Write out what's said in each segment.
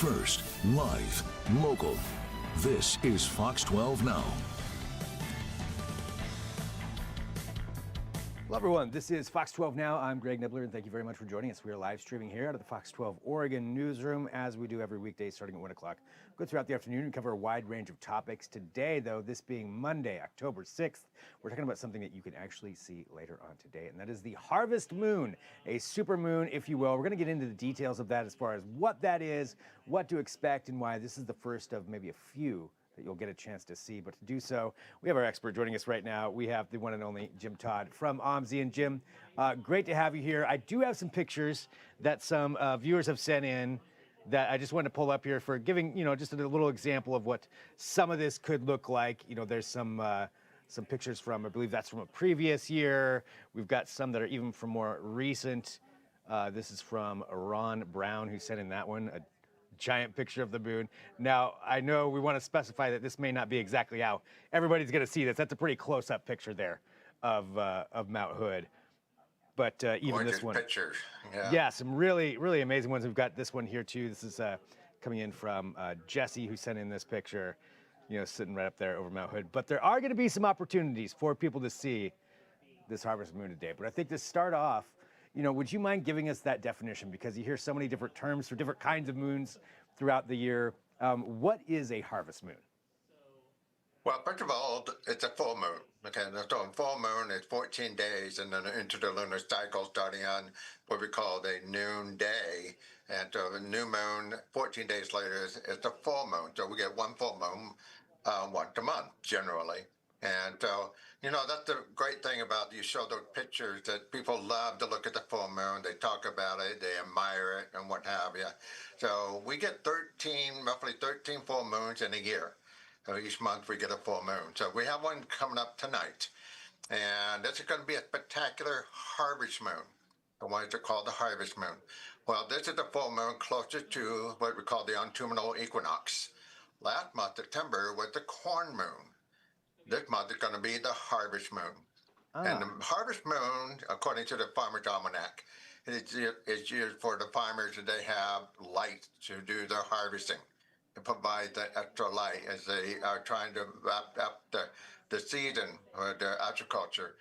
First, live, local. This is Fox 12 Now. Hello, everyone. This is Fox 12 Now. I'm Greg Nibbler, and thank you very much for joining us. We are live streaming here out of the Fox 12 Oregon newsroom, as we do every weekday starting at 1 o'clock. Go throughout the afternoon and cover a wide range of topics. Today, though, this being Monday, October 6th, we're talking about something that you can actually see later on today, and that is the harvest moon, a supermoon, if you will. We're going to get into the details of that as far as what that is, what to expect, and why this is the first of maybe a few that you'll get a chance to see. But to do so, we have our expert joining us right now. We have the one and only Jim Todd from OMSI. And Jim, great to have you here. I do have some pictures that some viewers have sent in that I just wanted to pull up here for giving, just a little example of what some of this could look like. There's some pictures from, I believe that's from a previous year. We've got some that are even from more recent. This is from Ron Brown, who sent in that one, a giant picture of the moon. Now, I know we want to specify that this may not be exactly how everybody's going to see this. That's a pretty close-up picture there of Mount Hood. But even this one, pictures. Yeah, some really, really amazing ones. We've got this one here too. This is coming in from Jesse, who sent in this picture. Sitting right up there over Mount Hood. But there are going to be some opportunities for people to see this harvest moon today. But I think to start off, would you mind giving us that definition? Because you hear so many different terms for different kinds of moons throughout the year. What is a harvest moon? Well, first of all, it's a full moon. Okay, so a full moon is 14 days and then into the lunar cycle starting on what we call the noonday. And so the new moon, 14 days later, is a full moon. So we get one full moon once a month, generally. And so, that's the great thing about you show those pictures that people love to look at the full moon. They talk about it, they admire it, and what have you. So we get roughly 13 full moons in a year. So each month we get a full moon. So we have one coming up tonight. And this is going to be a spectacular harvest moon. The ones are called the harvest moon. Well, this is the full moon closest to what we call the autumnal equinox. Last month, September, was the corn moon. This month is going to be the harvest moon. And the harvest moon, according to the Farmer's Almanac, is used for the farmers that they have light to do their harvesting, to provide the extra light as they are trying to wrap up the season for their agriculture.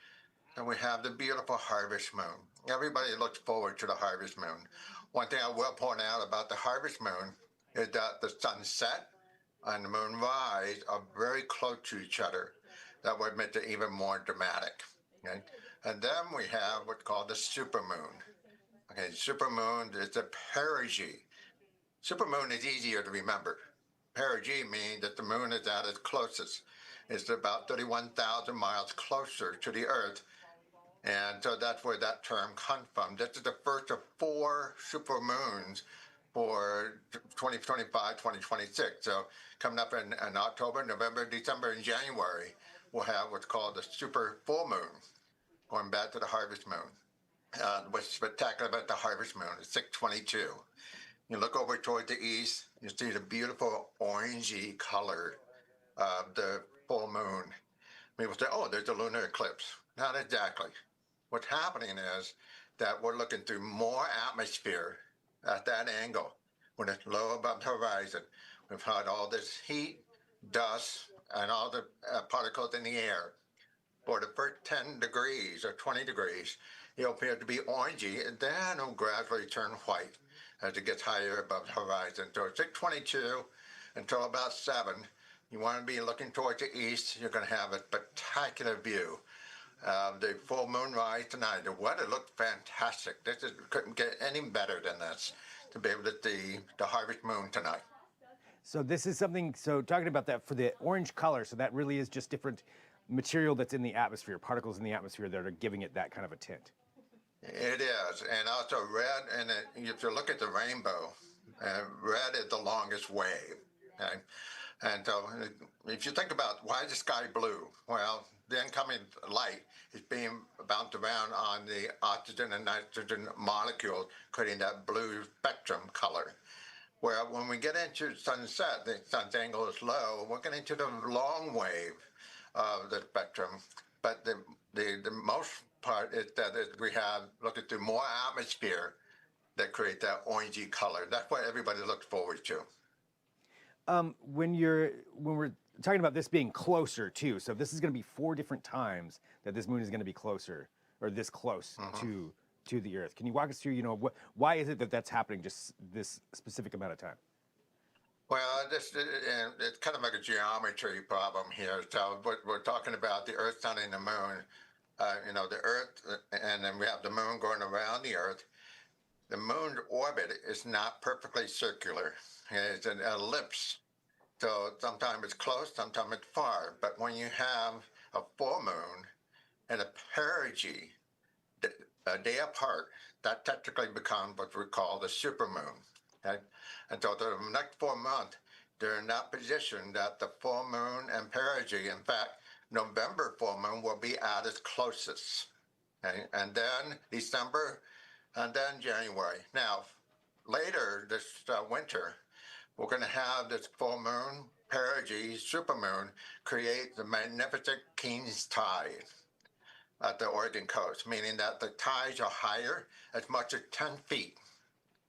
And we have the beautiful harvest moon. Everybody looks forward to the harvest moon. One thing I will point out about the harvest moon is that the sunset and the moonrise are very close to each other. That would make it even more dramatic. Okay? And then we have what's called the supermoon. Okay, supermoon is the perigee. Supermoon is easier to remember. Perigee means that the moon is at its closest. It's about 31,000 miles closer to the Earth. And so that's where that term comes from. This is the first of 4 supermoons for 2025, 2026. So coming up in October, November, December, and January, we'll have what's called the super full moon, going back to the harvest moon. What's spectacular about the harvest moon is 622. You look over toward the east, you see the beautiful orangey color of the full moon. People say, oh, there's a lunar eclipse. Not exactly. What's happening is that we're looking through more atmosphere at that angle when it's low above the horizon. We've had all this heat, dust, and all the particles in the air. For the first 10 degrees or 20 degrees, it'll appear to be orangey, and then it'll gradually turn white as it gets higher above the horizon. So at 622 until about 7, you want to be looking towards the east. You're going to have a spectacular view of the full moonrise tonight. The weather looked fantastic. Couldn't get any better than this to be able to see the harvest moon tonight. So this is something, so talking about that for the orange color, so that really is just different material that's in the atmosphere, particles in the atmosphere that are giving it that kind of a tint. It is, and also red, and if you look at the rainbow, red is the longest wave. Okay? And so if you think about why is the sky blue? Well, the incoming light is being bounced around on the oxygen and nitrogen molecules, creating that blue spectrum color. Where when we get into sunset, the sun's angle is low, we're getting into the long wave of the spectrum. But the most part is that we have looking through more atmosphere that create that orangey color. That's what everybody looks forward to. When we're talking about this being closer too, so this is going to be 4 different times that this moon is going to be closer or this close to the Earth. Can you walk us through? Why is it that that's happening just this specific amount of time? Well, it's kind of like a geometry problem here. So we're talking about the Earth, Sun, and the Moon. The Earth, and then we have the Moon going around the Earth. The Moon's orbit is not perfectly circular. It's an ellipse. So sometimes it's close, sometimes it's far. But when you have a full moon and a perigee a day apart, that technically becomes what we call the supermoon. Okay? And so the next 4 months, they're in that position that the full moon and perigee, in fact, November full moon will be at its closest. Okay? And then December, and then January. Now, later this winter, we're going to have this full moon, perigee, supermoon create the magnificent King's Tide at the Oregon coast, meaning that the tides are higher as much as 10 feet.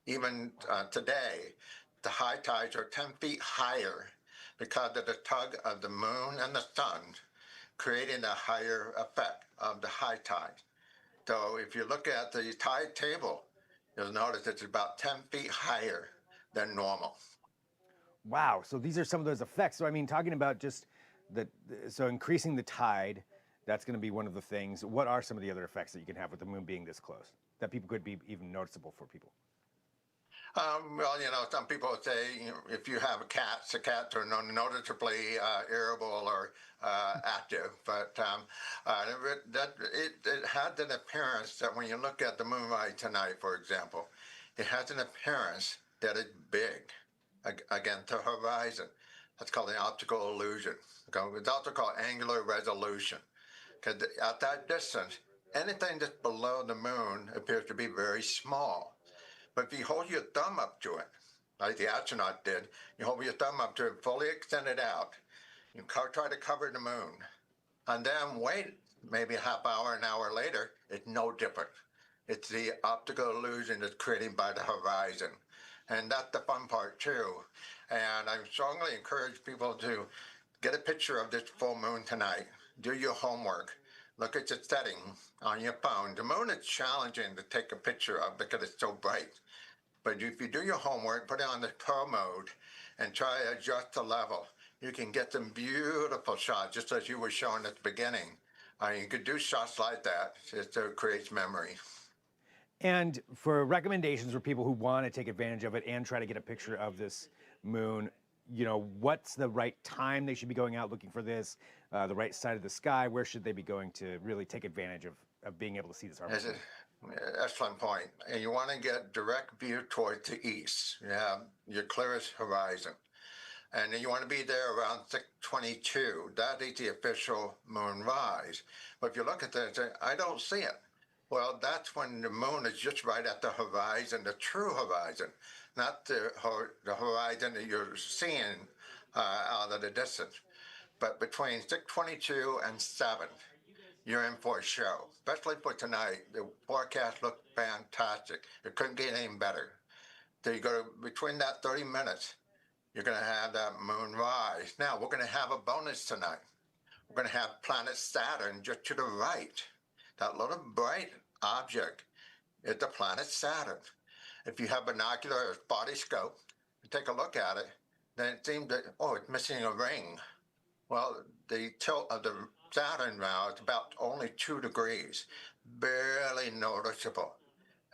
Even today, the high tides are 10 feet higher because of the tug of the moon and the sun, creating a higher effect of the high tide. So if you look at the tide table, you'll notice it's about 10 feet higher than normal. Wow. So these are some of those effects. So I mean, talking about just so increasing the tide, that's going to be one of the things. What are some of the other effects that you can have with the moon being this close that people could be even noticeable for people? Well, some people say if you have the cats are noticeably irritable or active, but it had an appearance that when you look at the moonlight tonight, for example, it has an appearance that it's big against the horizon. That's called an optical illusion. It's also called angular resolution. Because at that distance, anything that's below the moon appears to be very small. But if you hold your thumb up to it, like the astronaut did, you hold your thumb up to it, fully extend it out, you try to cover the moon, and then wait maybe a half hour, an hour later, it's no different. It's the optical illusion that's created by the horizon. And that's the fun part too. And I strongly encourage people to get a picture of this full moon tonight. Do your homework. Look at the setting on your phone. The moon is challenging to take a picture of because it's so bright. But if you do your homework, put it on the pro mode and try to adjust the level, you can get some beautiful shots, just as you were showing at the beginning. You could do shots like that. It creates memory. And for recommendations for people who want to take advantage of it and try to get a picture of this moon, what's the right time they should be going out looking for this, the right side of the sky? Where should they be going to really take advantage of being able to see this harvest? Excellent point. And you want to get direct view towards the east. You have your clearest horizon. And then you want to be there around 6:22. That is the official moon rise. But if you look at that and say, I don't see it. Well, that's when the moon is just right at the horizon, the true horizon, not the horizon that you're seeing out of the distance. But between 6:22 and 7, you're in for a show, especially for tonight. The forecast looked fantastic. It couldn't get any better. So you go between that 30 minutes, you're going to have that moon rise. Now, we're going to have a bonus tonight. We're going to have planet Saturn just to the right. That little bright object is the planet Saturn. If you have binocular or spotty scope, and take a look at it, then it seems that, it's missing a ring. Well, the tilt of the Saturn now is about only 2 degrees, barely noticeable.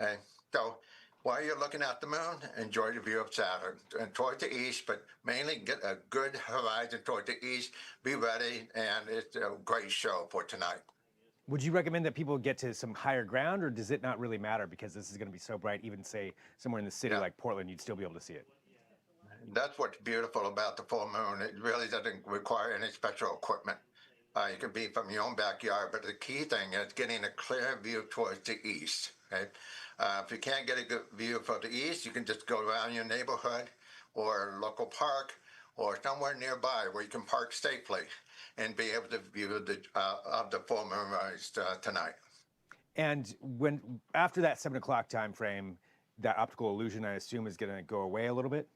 Okay? So while you're looking at the moon, enjoy the view of Saturn and toward the east, but mainly get a good horizon toward the east. Be ready, and it's a great show for tonight. Would you recommend that people get to some higher ground, or does it not really matter because this is going to be so bright, even say somewhere in the city like Portland, you'd still be able to see it? That's what's beautiful about the full moon. It really doesn't require any special equipment. You can be from your own backyard, but the key thing is getting a clear view towards the east. Okay? If you can't get a good view from the east, you can just go around your neighborhood or local park or somewhere nearby where you can park safely and be able to view the full moon rise tonight. And when after that 7 o'clock time frame, that optical illusion, I assume, is going to go away a little bit.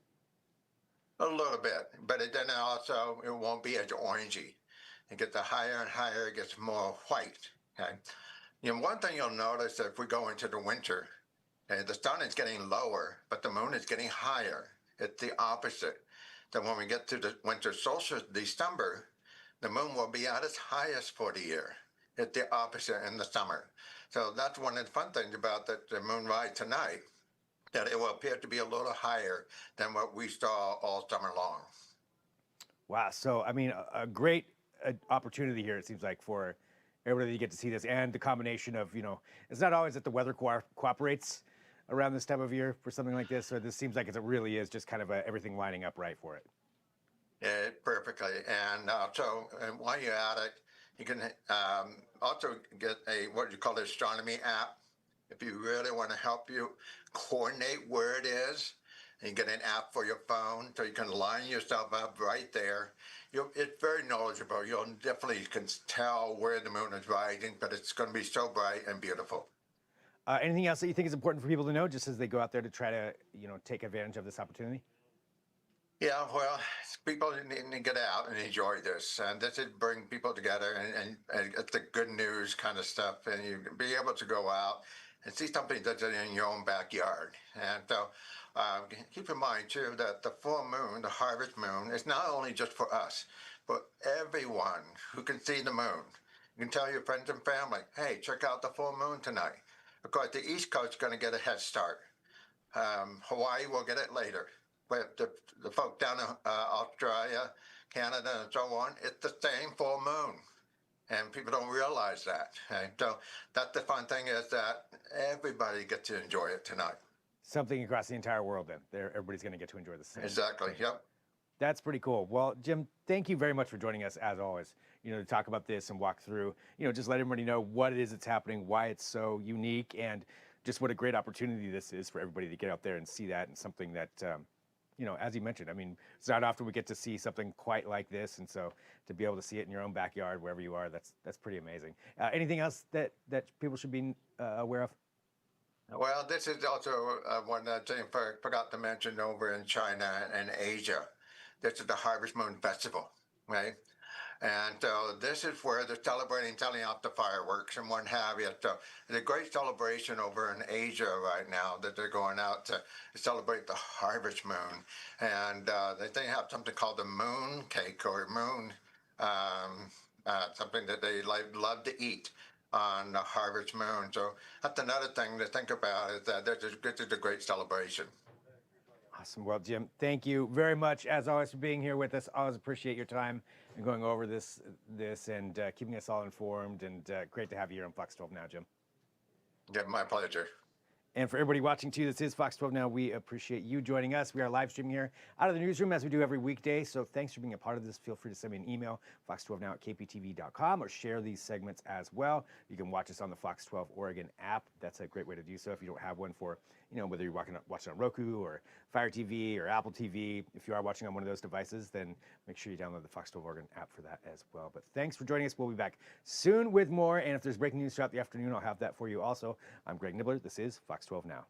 A little bit, but then also it won't be as orangey. It gets higher and higher, it gets more white. Okay. One thing you'll notice if we go into the winter, okay, the sun is getting lower, but the moon is getting higher. It's the opposite. Then when we get to the winter solstice, December, the moon will be at its highest for the year. It's the opposite in the summer. So that's one of the fun things about the moonrise tonight, that it will appear to be a little higher than what we saw all summer long. Wow. So, I mean, a great opportunity here, it seems like, for everybody to get to see this, and the combination of, it's not always that the weather cooperates around this time of year for something like this, or this seems like it really is just kind of everything lining up right for it. Yeah, perfectly. And and while you're at it, you can also get what you call the astronomy app. If you really want to help you coordinate where it is, and you get an app for your phone so you can line yourself up right there. It's very knowledgeable. You'll definitely can tell where the moon is rising, but it's going to be so bright and beautiful. Anything else that you think is important for people to know, just as they go out there to try to, take advantage of this opportunity? Yeah, well, people need to get out and enjoy this, and this is bring people together, and it's the good news kind of stuff, and you can be able to go out and see something that's in your own backyard. And so keep in mind, too, that the full moon, the harvest moon, is not only just for us, but everyone who can see the moon. You can tell your friends and family, hey, check out the full moon tonight. Of course, the East Coast is going to get a head start. Hawaii will get it later. But the folk down in Australia, Canada, and so on, it's the same full moon. And people don't realize that. Okay? So that's the fun thing, is that everybody gets to enjoy it tonight. Something across the entire world, then. Everybody's going to get to enjoy the same. Exactly, yep. That's pretty cool. Well, Jim, thank you very much for joining us, as always, to talk about this and walk through, just let everybody know what it is that's happening, why it's so unique, and just what a great opportunity this is for everybody to get out there and see that, and something that, as you mentioned, I mean, it's not often we get to see something quite like this, and so to be able to see it in your own backyard, wherever you are, that's pretty amazing. Anything else that people should be aware of? Well, this is also one thing I forgot to mention over in China and Asia. This is the Harvest Moon Festival, right? And so this is where they're celebrating, telling off the fireworks and what have you. So it's a great celebration over in Asia right now that they're going out to celebrate the harvest moon. And they have something called the moon cake, or moon, something that they love to eat on the harvest moon. So that's another thing to think about, is that this is a great celebration. Awesome. Well, Jim, thank you very much, as always, for being here with us. Always appreciate your time and going over this and keeping us all informed. And great to have you here on Fox 12 Now, Jim. Yeah, my pleasure. And for everybody watching, too, this is Fox 12 Now. We appreciate you joining us. We are live streaming here out of the newsroom, as we do every weekday. So thanks for being a part of this. Feel free to send me an email, fox12now@kptv.com, or share these segments as well. You can watch us on the Fox 12 Oregon app. That's a great way to do so if you don't have one for, whether you're watching on Roku or Fire TV or Apple TV. If you are watching on one of those devices, then make sure you download the Fox 12 Oregon app for that as well. But thanks for joining us. We'll be back soon with more. And if there's breaking news throughout the afternoon, I'll have that for you also. I'm Greg Nibbler. This is Fox 12 Now.